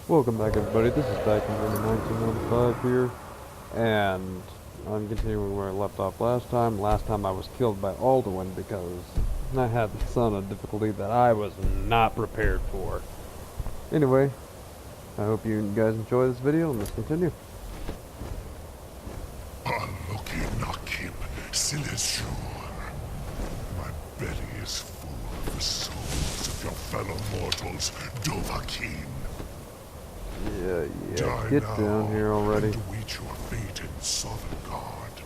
Welcome back, everybody. This is back in 1995 here, and I'm continuing where I left off last time. Last time I was killed by Alduin because I had the son of difficulty that I was not prepared for. Anyway, I hope you guys enjoy this video, and let's continue. My belly is full of the souls of your fellow mortals, Dovahkiin. Yeah, Die get now, down here already. and await your fate in Sovngarde.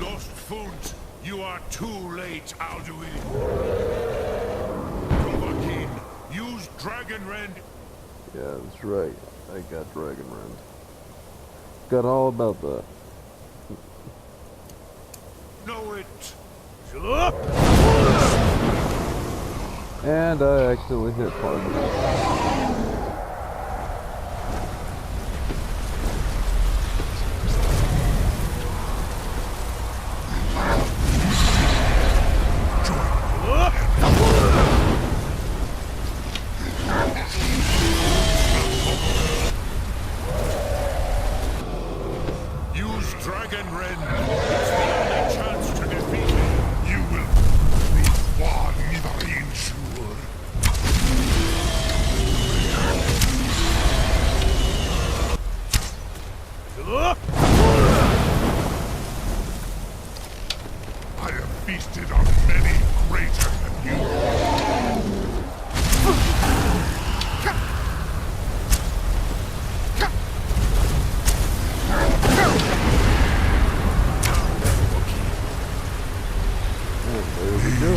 Lost Funt, you are too late, Alduin. Dovahkiin, use Dragon Rend. Yeah, that's right. I got Dragon Rend. Got all about that. Know it. And I accidentally hit part of it. Use Dragon Rend. It's the only chance to defeat him. You will be one Nivarin sure. I have feasted on many greater than you. And there we go.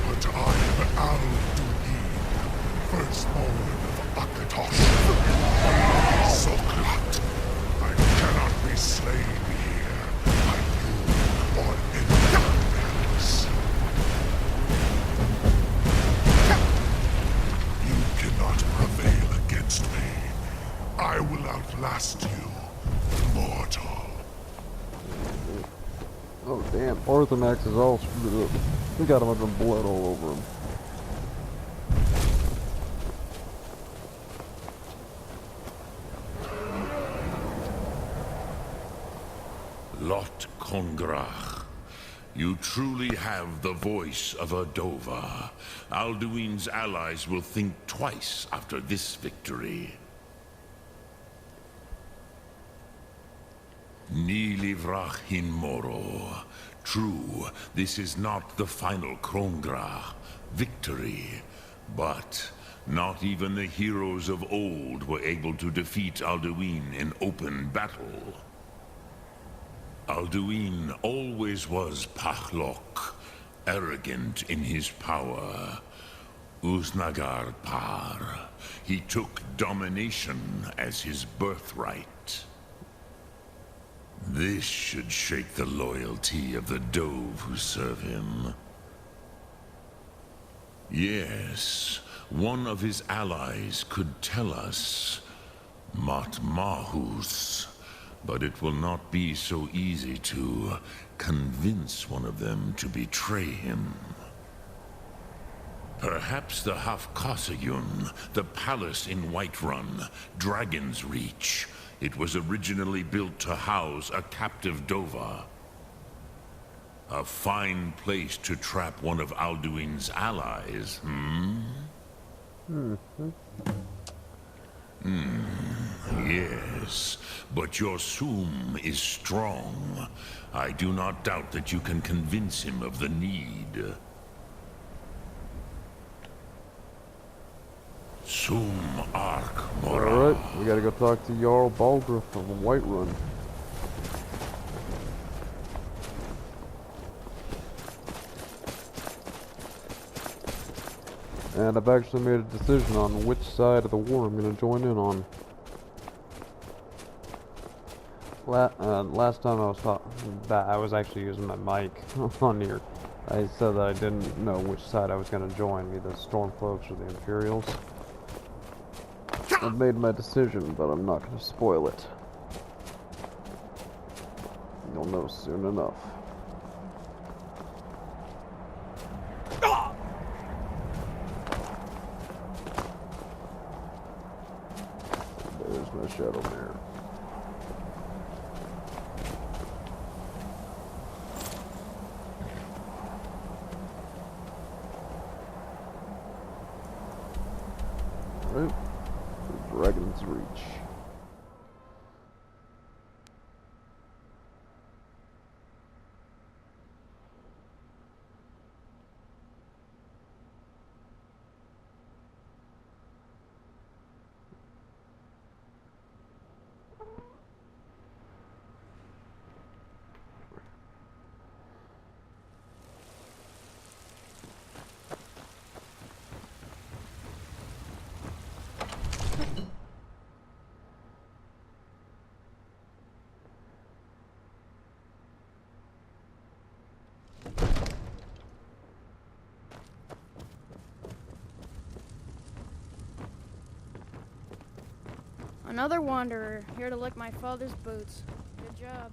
But I am Alduin, firstborn of Akatosh. Sokrat. I cannot be slain here by you or anyone else. You cannot prevail against me. I will outlast you, mortal. Oh damn, Arthanax is all screwed up. We got a bunch of blood all over him. Lot Kongrach, you truly have the voice of a Dova. Alduin's allies will think twice after this victory. Nilivrach hin moro. True, this is not the final Kongrach victory, but not even the heroes of old were able to defeat Alduin in open battle. Alduin always was Pachlok, arrogant in his power. Uznagar Par. He took domination as his birthright. This should shake the loyalty of the Dove who serve him. Yes, one of his allies could tell us Matmahus. But it will not be so easy to convince one of them to betray him. Perhaps the Hafkasayun, the palace in Whiterun, Dragon's Reach. It was originally built to house a captive Dova. A fine place to trap one of Alduin's allies, Yes, but your Sum is strong. I do not doubt that you can convince him of the need. Sum Ark Mora. Alright, we gotta go talk to Jarl Balgruuf from Whiterun. And I've actually made a decision on which side of the war I'm going to join in on. Last time I was actually using my mic on here. I said that I didn't know which side I was going to join, either the Stormcloaks or the Imperials. I've made my decision, but I'm not going to spoil it. You'll know soon enough. Dragon's Reach. Another wanderer, here to lick my father's boots. Good job.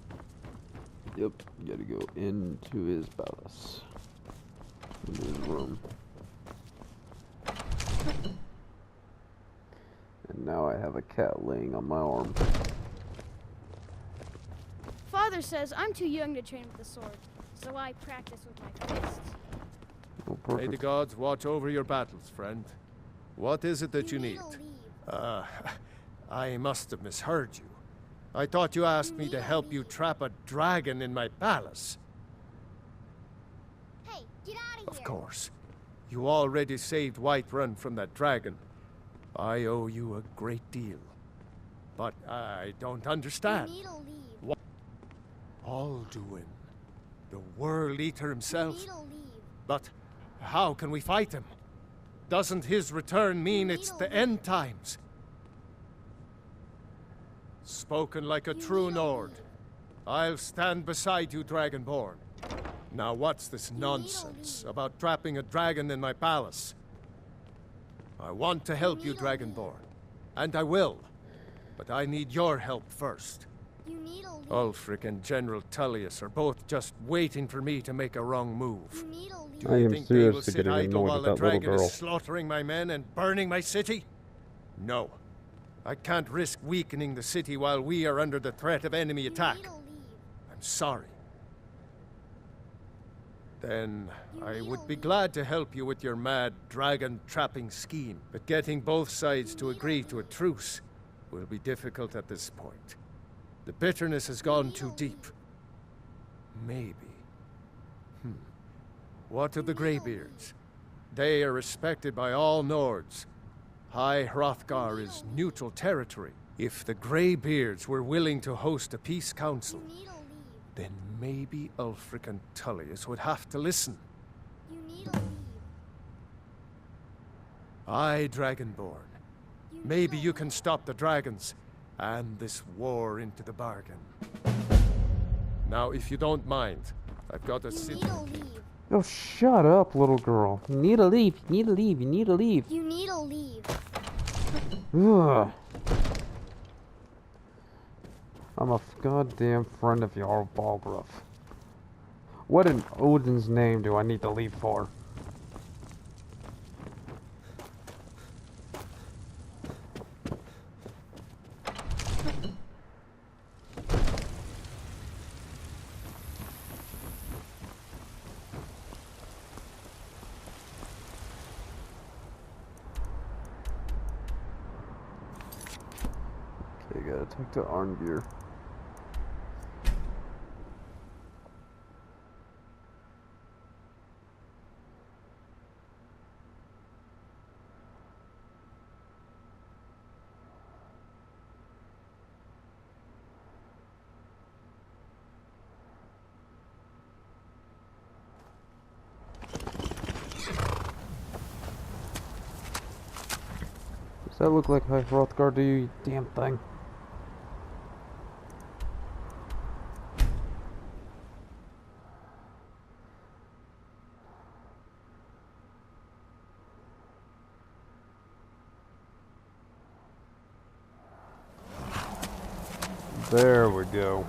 Yep, gotta go into his palace. Into his room. And now I have a cat laying on my arm. Father says I'm too young to train with the sword, so I practice with my fists. Oh, May the perfect. gods watch over your battles, friend. What is it that you need? I must have misheard you. I thought you asked me to help you trap a dragon in my palace. Hey, get out of here! Of course. You already saved Whiterun from that dragon. I owe you a great deal. But I don't understand. You need to leave. Alduin, the World Eater himself. You need to leave. But how can we fight him? Doesn't his return mean You it's need the to end times? Spoken like a You true need to Nord. leave. I'll stand beside you, Dragonborn. Now what's this need to nonsense leave. about trapping a dragon in my palace? I want to help you, need to leave. Dragonborn. And I will. But I need your help first. You need to leave. Ulfric and General Tullius are both just waiting for me to make a wrong move. You need to leave. I am Think they will seriously sit getting idle annoyed while with the that little dragon girl. is slaughtering my men and burning my city? No. I can't risk weakening the city while we are under the threat of enemy You attack. need to leave. I'm sorry. Then You I need would to be leave. glad to help you with your mad dragon trapping scheme, but getting both sides to need to agree to a leave. truce will be difficult at this point. The bitterness has gone need too to deep. Maybe. What of the need to Greybeards? They are respected by all Nords. High Hrothgar is neutral territory. If the Greybeards were willing to host a peace council, You need to leave. then maybe Ulfric and Tullius would have to listen. You need to leave. Aye, Dragonborn. You need Maybe to you leave. can stop the dragons, and this war into the bargain. Now, if you don't mind, I've got a You city. need to leave. Oh, shut up, little girl. You need to leave. You need to leave. You need to leave. You need to leave. Ugh. I'm a goddamn friend of Jarl Balgruuf. What in Odin's name do I need to leave for? Okay, gotta talk to Arngeir. Does that look like High Hrothgar to you, you damn thing? There we go.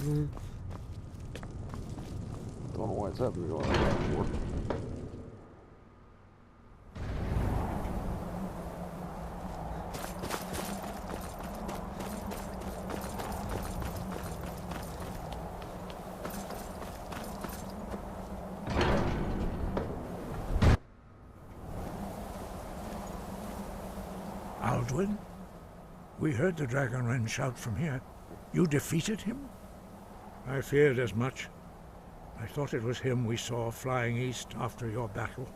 Don't know why it's happening like that before. Aldwin? We heard the Dragonren shout from here. You defeated him? I feared as much. I thought it was him we saw flying east after your battle.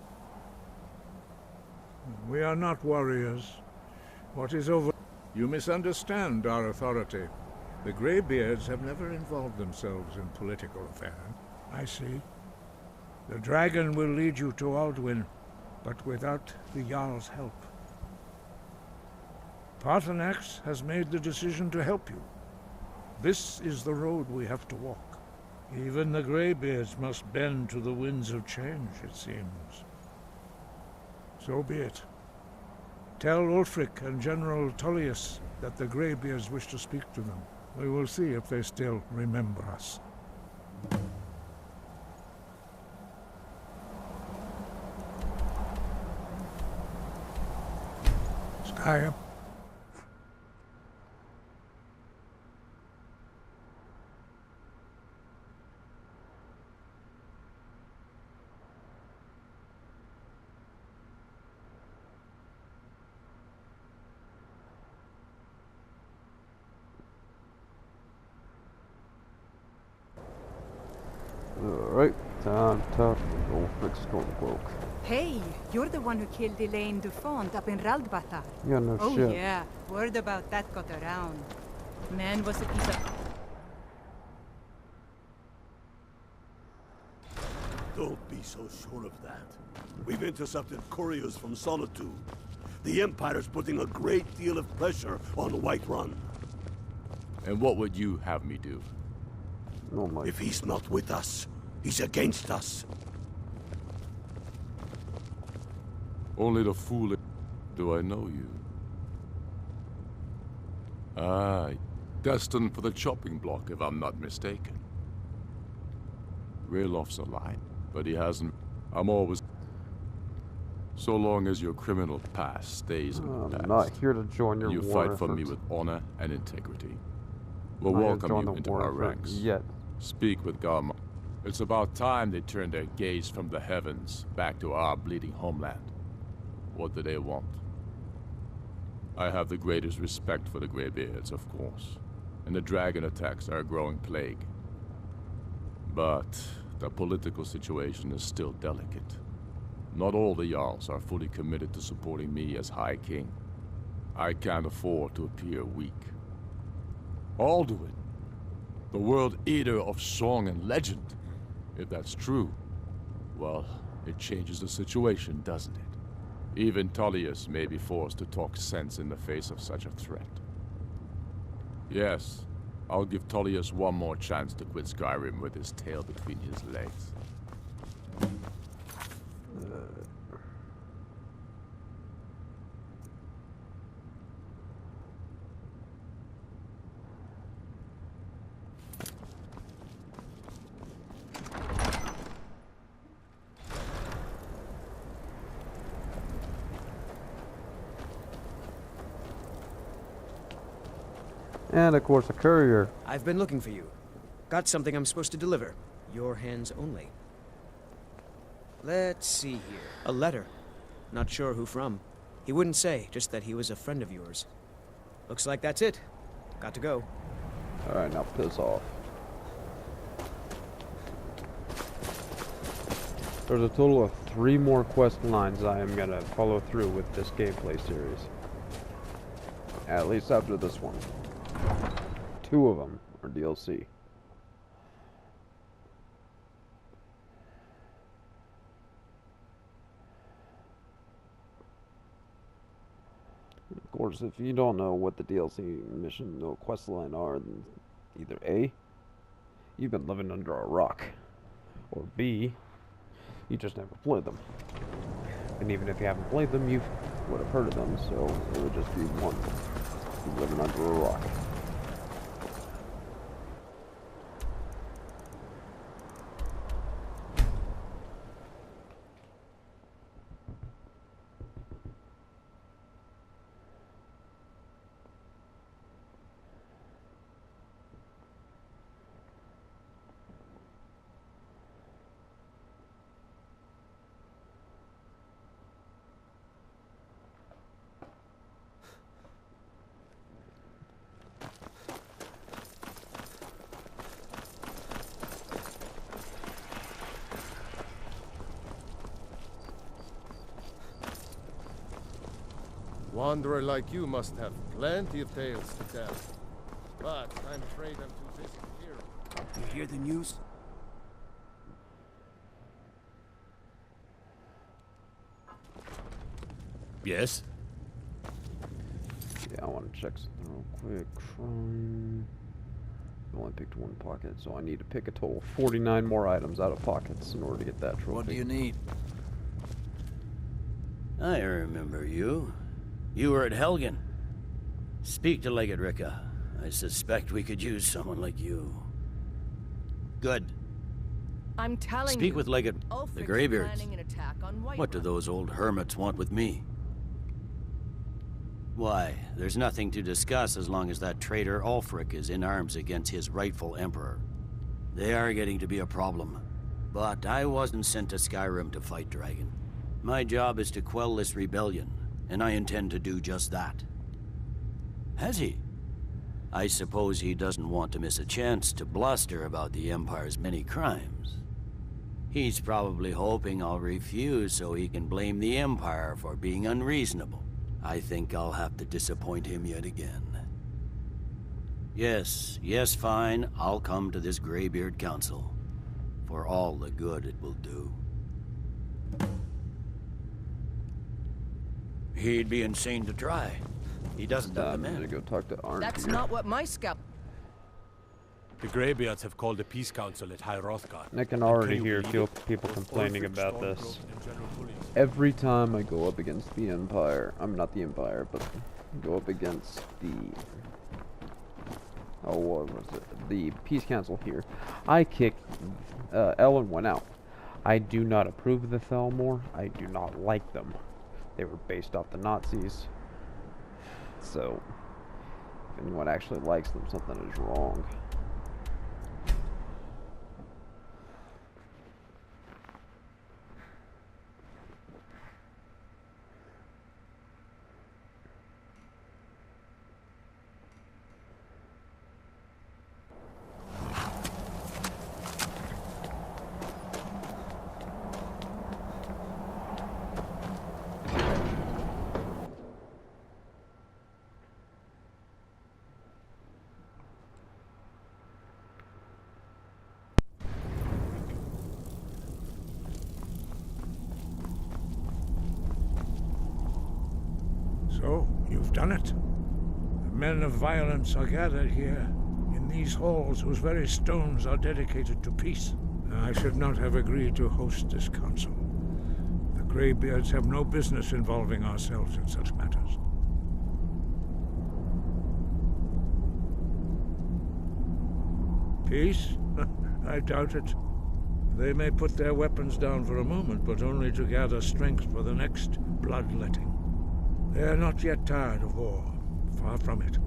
We are not warriors. What is over... You misunderstand our authority. The Greybeards have never involved themselves in political affairs. I see. The dragon will lead you to Aldwin, but without the Jarl's help. Paarthurnax has made the decision to help you. This is the road we have to walk. Even the Greybeards must bend to the winds of change, it seems. So be it. Tell Ulfric and General Tullius that the Greybeards wish to speak to them. We will see if they still remember us. Skyrim. Alright, time to talk to Ulfric Stormcloak. Hey, you're the one who killed Elaine Dufont up in Raldbatar. Yeah, no Oh shit. yeah, word about that got around. Man was a piece of... Don't be so sure of that. We've intercepted couriers from Solitude. The Empire's putting a great deal of pressure on Whiterun. And what would you have me do? Oh my. If he's not with us, he's against us. Only the fool... Do I know you? Ah, destined for the chopping block, if I'm not mistaken. Raylof's alive, but he hasn't... I'm always... So long as your criminal past stays in the I'm past. not here to join your You war fight for me efforts. with honor and integrity. We'll Not here to welcome join you the into war our effort ranks. Yet. Speak with Garm. It's about time they turned their gaze from the heavens back to our bleeding homeland. What do they want? I have the greatest respect for the Greybeards, of course, and the dragon attacks are a growing plague. But the political situation is still delicate. Not all the Jarls are fully committed to supporting me as High King. I can't afford to appear weak. Alduin, the world eater of song and legend. If that's true, well, it changes the situation, doesn't it? Even Tullius may be forced to talk sense in the face of such a threat. Yes, I'll give Tullius one more chance to quit Skyrim with his tail between his legs. And of course a courier. I've been looking for you. Got something I'm supposed to deliver. Your hands only. Let's see here. A letter. Not sure who from. He wouldn't say, just that he was a friend of yours. Looks like that's it. Got to go. Alright, now piss off. There's a total of 3 more quest lines I am gonna follow through with this gameplay series. At least after this one. 2 of them are DLC. Of course, if you don't know what the DLC mission or quest line are, then either A, you've been living under a rock, or B, you just never played them. And even if you haven't played them, you would have heard of them, so it would just be one. You're living under a rock. Wanderer like you must have plenty of tales to tell. But I'm afraid I'm too busy to hear 'em. You hear the news? Yes? Yeah, I want to check something real quick. Crime. I only picked one pocket, so I need to pick a total of 49 more items out of pockets in order to get that trophy. What do you need? I remember you. You were at Helgen. Speak to Legate Ricka. I suspect we could use someone like you. Good. I'm telling you. Speak with Legate the Ulfric's Greybeards. planning an attack on What do Whiterun. those old hermits want with me? Why, there's nothing to discuss as long as that traitor Ulfric is in arms against his rightful emperor. They are getting to be a problem. But I wasn't sent to Skyrim to fight Dragon. My job is to quell this rebellion, and I intend to do just that. Has he? I suppose he doesn't want to miss a chance to bluster about the Empire's many crimes. He's probably hoping I'll refuse so he can blame the Empire for being unreasonable. I think I'll have to disappoint him yet again. Yes, fine, I'll come to this Greybeard Council. For all the good it will do. He'd be insane to try. He doesn't have the I'm gonna men. go talk to Arn. That's here. not what my scout. The Greybeards have called a peace council at High Hrothgar. I can already Can you hear believe people it? complaining Ulfric, about this. Stormcloak, and General Tullius. Every time I go up against the Empire, I'm not the Empire, but go up against the... Oh, what was it? The Peace Council here. I kicked... Ellen went out. I do not approve of the Thalmor. I do not like them. They were based off the Nazis. So, if anyone actually likes them, something is wrong. So, you've done it. The men of violence are gathered here, in these halls whose very stones are dedicated to peace. I should not have agreed to host this council. The Greybeards have no business involving ourselves in such matters. Peace? I doubt it. They may put their weapons down for a moment, but only to gather strength for the next bloodletting. They are not yet tired of war. Far from it.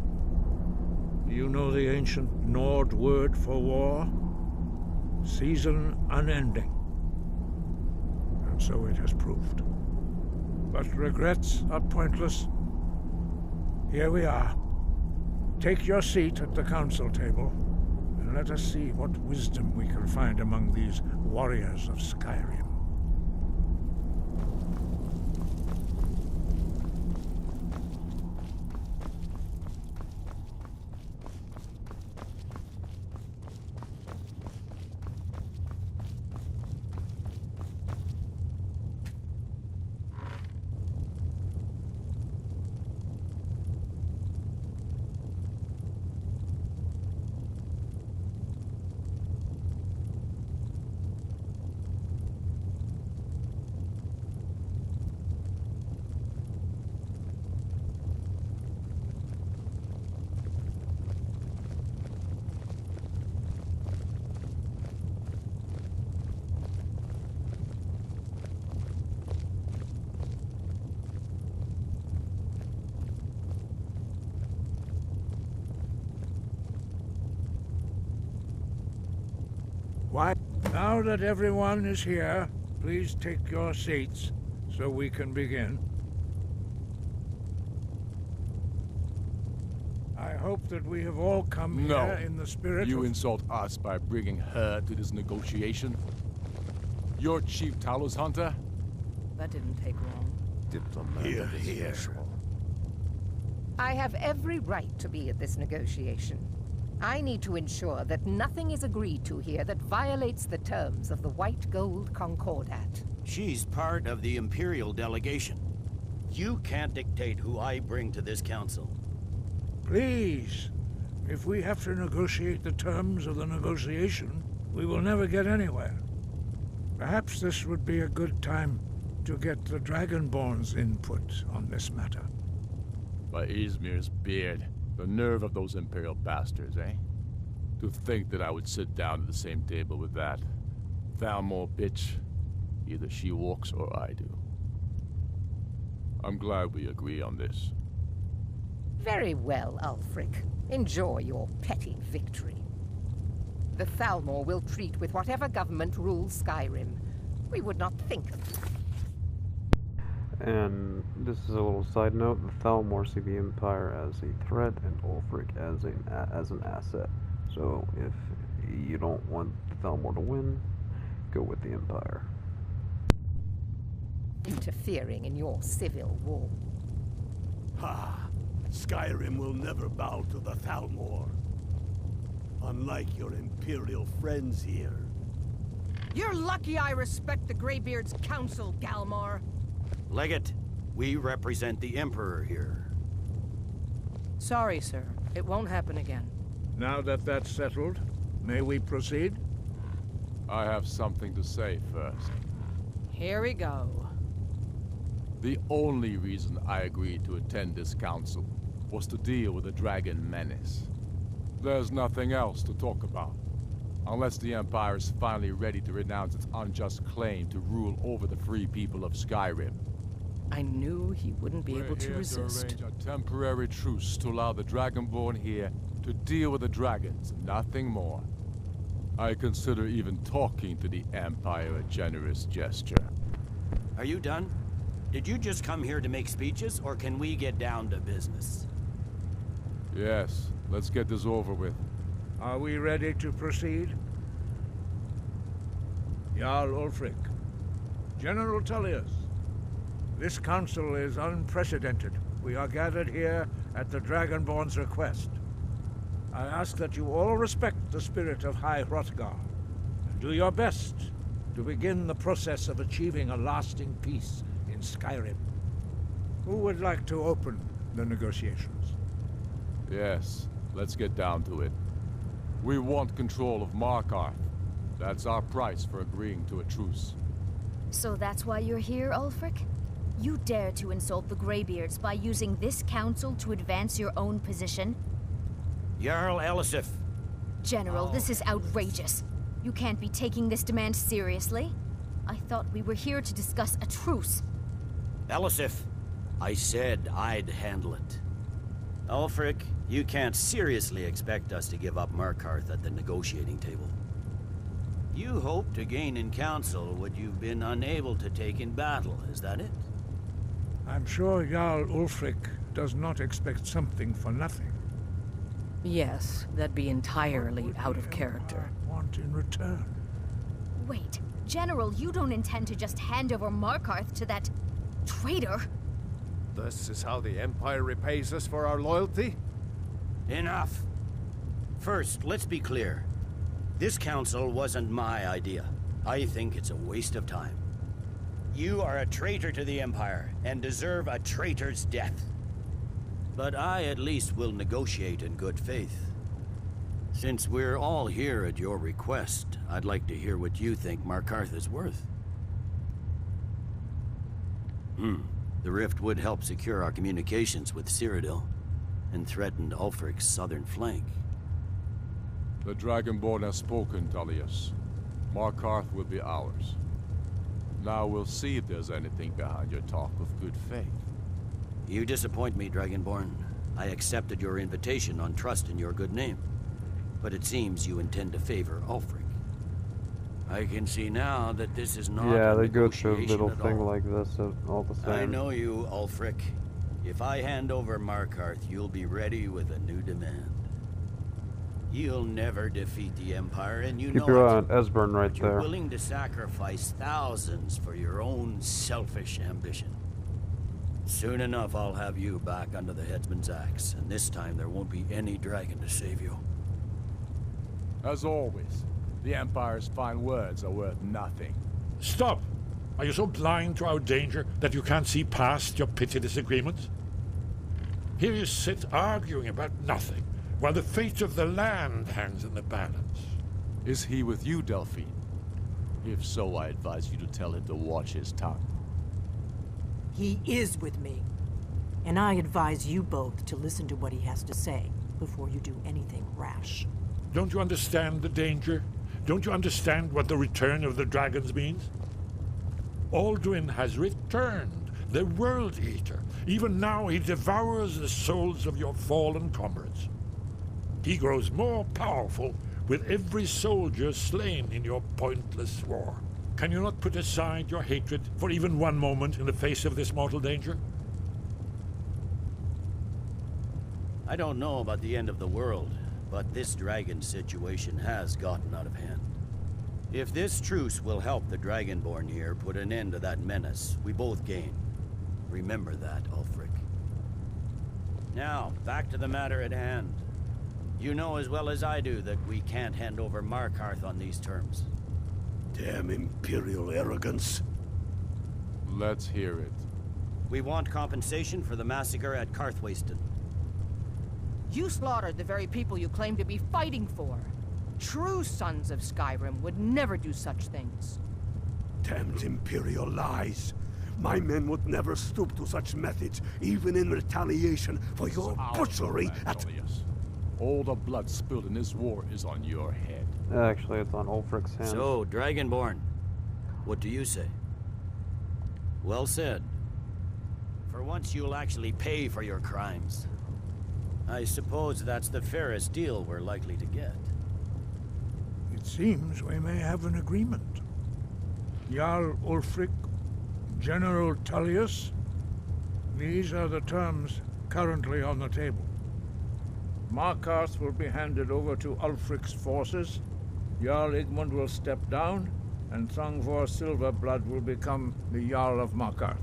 Do you know the ancient Nord word for war? Season unending. And so it has proved. But regrets are pointless. Here we are. Take your seat at the council table, and let us see what wisdom we can find among these warriors of Skyrim. Why? Now that everyone is here, please take your seats so we can begin. I hope that we have all come here in the spirit You of... insult us by bringing her to this negotiation? You're Chief Talos Hunter? That didn't take long. Diplomatic Here, as here. usual. I have every right to be at this negotiation. I need to ensure that nothing is agreed to here that violates the terms of the White Gold Concordat. She's part of the Imperial delegation. You can't dictate who I bring to this council. Please, if we have to negotiate the terms of the negotiation, we will never get anywhere. Perhaps this would be a good time to get the Dragonborn's input on this matter. By Izmir's beard, the nerve of those Imperial bastards, eh? To think that I would sit down at the same table with that Thalmor bitch. Either she walks or I do. I'm glad we agree on this. Very well, Ulfric. Enjoy your petty victory. The Thalmor will treat with whatever government rules Skyrim. We would not think. And this is a little side note, the Thalmor see the Empire as a threat and Ulfric as an asset. So if you don't want the Thalmor to win, go with the Empire. Interfering in your civil war. Ha! Skyrim will never bow to the Thalmor. Unlike your Imperial friends here. You're lucky I respect the Greybeard's counsel, Galmar. Legate, we represent the Emperor here. Sorry, sir. It won't happen again. Now that that's settled, may we proceed? I have something to say first. Here we go. The only reason I agreed to attend this council was to deal with the dragon menace. There's nothing else to talk about. Unless the Empire is finally ready to renounce its unjust claim to rule over the free people of Skyrim. I knew he wouldn't be able to We're resist. here to arrange a temporary truce to allow the Dragonborn here to deal with the dragons, nothing more. I consider even talking to the Empire a generous gesture. Are you done? Did you just come here to make speeches, or can we get down to business? Yes, let's get this over with. Are we ready to proceed? Jarl Ulfric, General Tullius, this council is unprecedented. We are gathered here at the Dragonborn's request. I ask that you all respect the spirit of High Hrothgar, and do your best to begin the process of achieving a lasting peace in Skyrim. Who would like to open the negotiations? Yes, let's get down to it. We want control of Markarth. That's our price for agreeing to a truce. So that's why you're here, Ulfric? You dare to insult the Greybeards by using this council to advance your own position? Jarl Elisif. General, this is outrageous. You can't be taking this demand seriously. I thought we were here to discuss a truce. Elisif, I said I'd handle it. Ulfric, you can't seriously expect us to give up Markarth at the negotiating table. You hoped to gain in council what you've been unable to take in battle, is that it? I'm sure Jarl Ulfric does not expect something for nothing. Yes, that'd be entirely out of character. Want in return? Wait, General, you don't intend to just hand over Markarth to that traitor? This is how the Empire repays us for our loyalty? Enough. First, let's be clear. This council wasn't my idea. I think it's a waste of time. You are a traitor to the Empire, and deserve a traitor's death. But I at least will negotiate in good faith. Since we're all here at your request, I'd like to hear what you think Markarth is worth. The rift would help secure our communications with Cyrodiil, and threatened Ulfric's southern flank. The Dragonborn has spoken, Tullius. Markarth will be ours. Now we'll see if there's anything behind your talk of good faith. You disappoint me, Dragonborn. I accepted your invitation on trust in your good name. But it seems you intend to favor Ulfric. I can see now that this is not Yeah, a they go through a negotiation little at thing all. like this all the same. I know you, Ulfric. If I hand over Markarth, you'll be ready with a new demand. You'll never defeat the Empire, and you Keep know your it. eye on Esbern right But you're there. willing to sacrifice thousands for your own selfish ambition. Soon enough, I'll have you back under the headsman's axe, and this time there won't be any dragon to save you. As always, the Empire's fine words are worth nothing. Stop! Are you so blind to our danger that you can't see past your petty disagreements? Here you sit arguing about nothing, while the fate of the land hangs in the balance. Is he with you, Delphine? If so, I advise you to tell him to watch his tongue. He is with me. And I advise you both to listen to what he has to say before you do anything rash. Don't you understand the danger? Don't you understand what the return of the dragons means? Alduin has returned, the World Eater. Even now he devours the souls of your fallen comrades. He grows more powerful with every soldier slain in your pointless war. Can you not put aside your hatred for even one moment in the face of this mortal danger? I don't know about the end of the world, but this dragon situation has gotten out of hand. If this truce will help the Dragonborn here put an end to that menace, we both gain. Remember that, Ulfric. Now, back to the matter at hand. You know as well as I do that we can't hand over Markarth on these terms. Damn Imperial arrogance. Let's hear it. We want compensation for the massacre at Karthwasten. You slaughtered the very people you claim to be fighting for. True sons of Skyrim would never do such things. Damned Imperial lies. My men would never stoop to such methods, even in retaliation for your butchery at... All the blood spilled in this war is on your head. Actually, it's on Ulfric's hands. So, Dragonborn, what do you say? Well said. For once you'll actually pay for your crimes. I suppose that's the fairest deal we're likely to get. It seems we may have an agreement. Jarl Ulfric, General Tullius, these are the terms currently on the table. Markarth will be handed over to Ulfric's forces, Jarl Igmund will step down, and Thangvor Silverblood will become the Jarl of Markarth.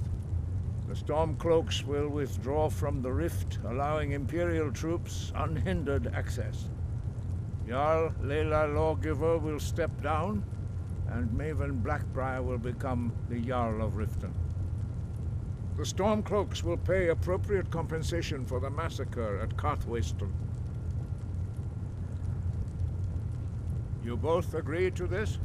The Stormcloaks will withdraw from the rift, allowing Imperial troops unhindered access. Jarl Leila Lawgiver will step down, and Maven Blackbriar will become the Jarl of Riften. The Stormcloaks will pay appropriate compensation for the massacre at Karthwasten. You both agree to this?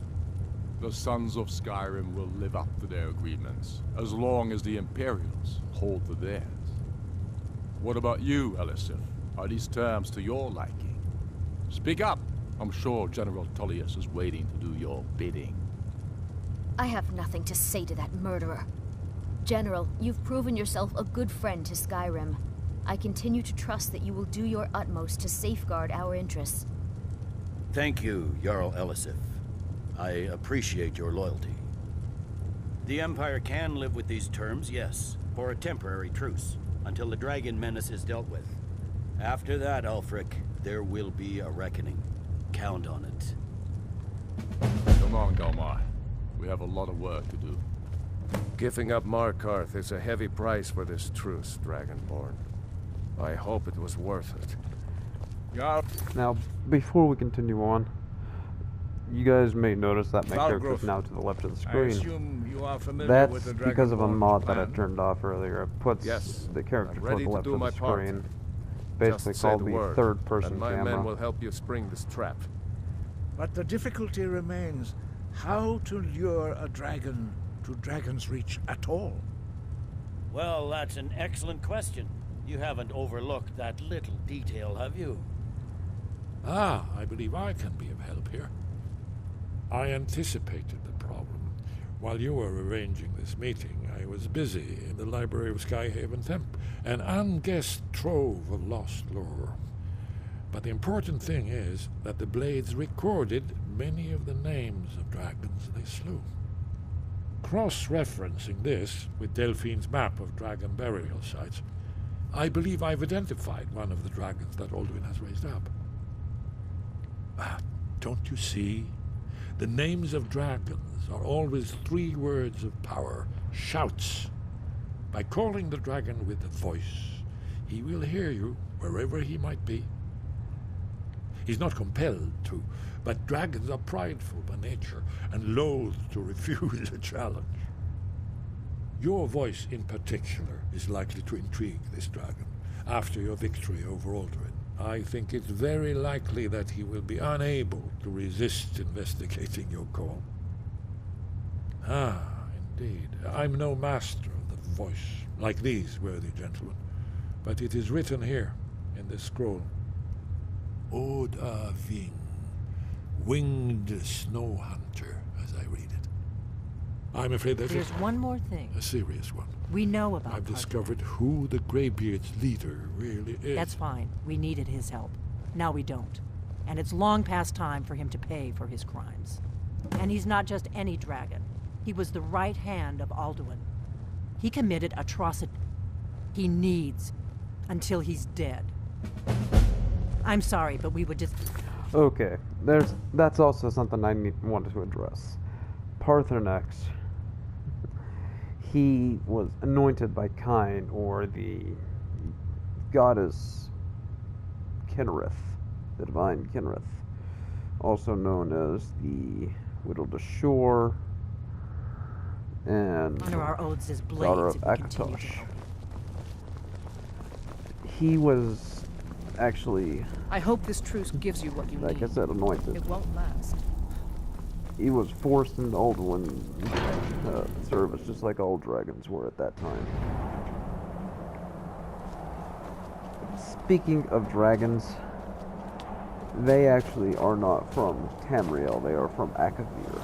The Sons of Skyrim will live up to their agreements, as long as the Imperials hold to theirs. What about you, Elisif? Are these terms to your liking? Speak up! I'm sure General Tullius is waiting to do your bidding. I have nothing to say to that murderer. General, you've proven yourself a good friend to Skyrim. I continue to trust that you will do your utmost to safeguard our interests. Thank you, Jarl Elisif. I appreciate your loyalty. The Empire can live with these terms, yes, for a temporary truce, until the dragon menace is dealt with. After that, Ulfric, there will be a reckoning. Count on it. Come on, Galmar. We have a lot of work to do. Giving up Markarth is a heavy price for this truce, Dragonborn. I hope it was worth it. Now, before we continue on, you guys may notice that my character is now to the left of the screen. I assume you are familiar That's with the because of a Dragonborn mod that I plan? turned off earlier. It puts the character toward the left of the screen. Basically Just say called the the word, third-person and my camera. men will help you spring this trap. But the difficulty remains how to lure a dragon to Dragon's Reach at all. Well, that's an excellent question. You haven't overlooked that little detail, have you? Ah, I believe I can be of help here. I anticipated the problem. While you were arranging this meeting, I was busy in the library of Skyhaven Temp, an unguessed trove of lost lore. But the important thing is that the Blades recorded many of the names of dragons they slew. Cross-referencing this with Delphine's map of dragon burial sites, I believe I've identified one of the dragons that Alduin has raised up. Don't you see? The names of dragons are always 3 words of power, shouts. By calling the dragon with the voice, he will hear you wherever he might be. He's not compelled to, but dragons are prideful by nature and loath to refuse a challenge. Your voice in particular is likely to intrigue this dragon after your victory over Alduin. I think it's very likely that he will be unable to resist investigating your call. Ah, indeed. I'm no master of the voice, like these worthy gentlemen, but it is written here in this scroll. Odaving, winged snow hunter, as I read it. I'm afraid There's one more thing. A serious one. We know about I've Parthenon. discovered who the Greybeard's leader really is. That's fine. We needed his help. Now we don't. And it's long past time for him to pay for his crimes. And he's not just any dragon. He was the right hand of Alduin. He committed atrocity. He needs until he's dead. I'm sorry, but we would just... Okay, that's also something I wanted to address. Parthenon, he was anointed by Kine, or the goddess Kinnereth, the divine Kinnereth, also known as the Widow de Shore, and honor our oaths as daughter of blades if we continue to Akatosh. help. He was actually, I hope this truce gives you what you like need. I said, anointed. It won't last. He was forced into Alduin service, just like all dragons were at that time. Speaking of dragons, they actually are not from Tamriel, they are from Akavir.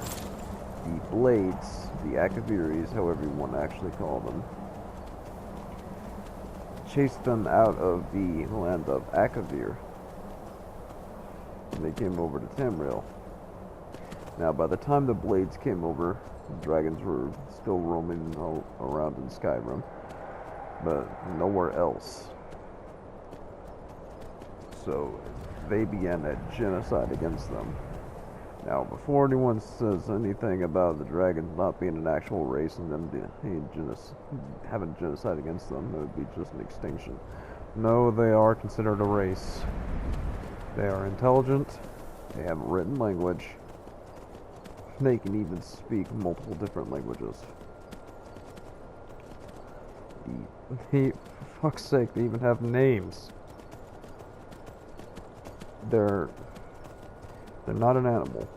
The Blades, the Akaviris, however you want to actually call them, chased them out of the land of Akavir, and they came over to Tamriel. Now, by the time the Blades came over, the dragons were still roaming around in Skyrim, but nowhere else. So, they began a genocide against them. Now, before anyone says anything about the dragons not being an actual race and them having genocide against them, it would be just an extinction. No, they are considered a race. They are intelligent, they have written language, they can even speak multiple different languages. For fuck's sake, they even have names. They're not an animal.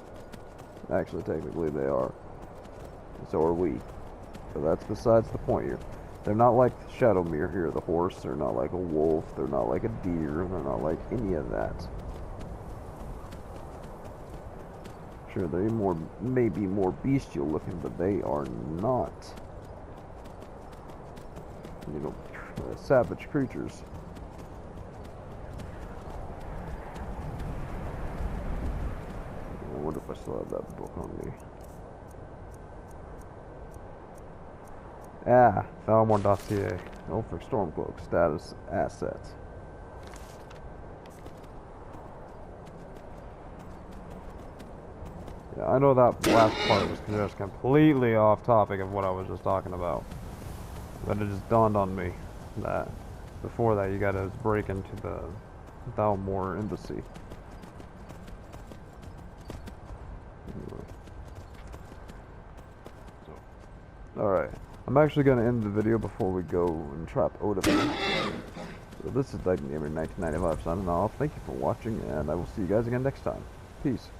Actually, technically they are. So are we. But that's besides the point here. They're not like Shadowmere here, the horse. They're not like a wolf. They're not like a deer. They're not like any of that. Sure, they may be more bestial looking, but they are not, savage creatures. I wonder if I still have that book on me. Ah, Thalmor dossier. Ulfric Stormcloak, status asset. Yeah, I know that last part was just completely off topic of what I was just talking about. But it just dawned on me that before that you gotta break into the Thalmor embassy. Anyway. Alright. I'm actually gonna end the video before we go and trap Odafin. So this is Gamer 1995 signing off. Thank you for watching, and I will see you guys again next time. Peace.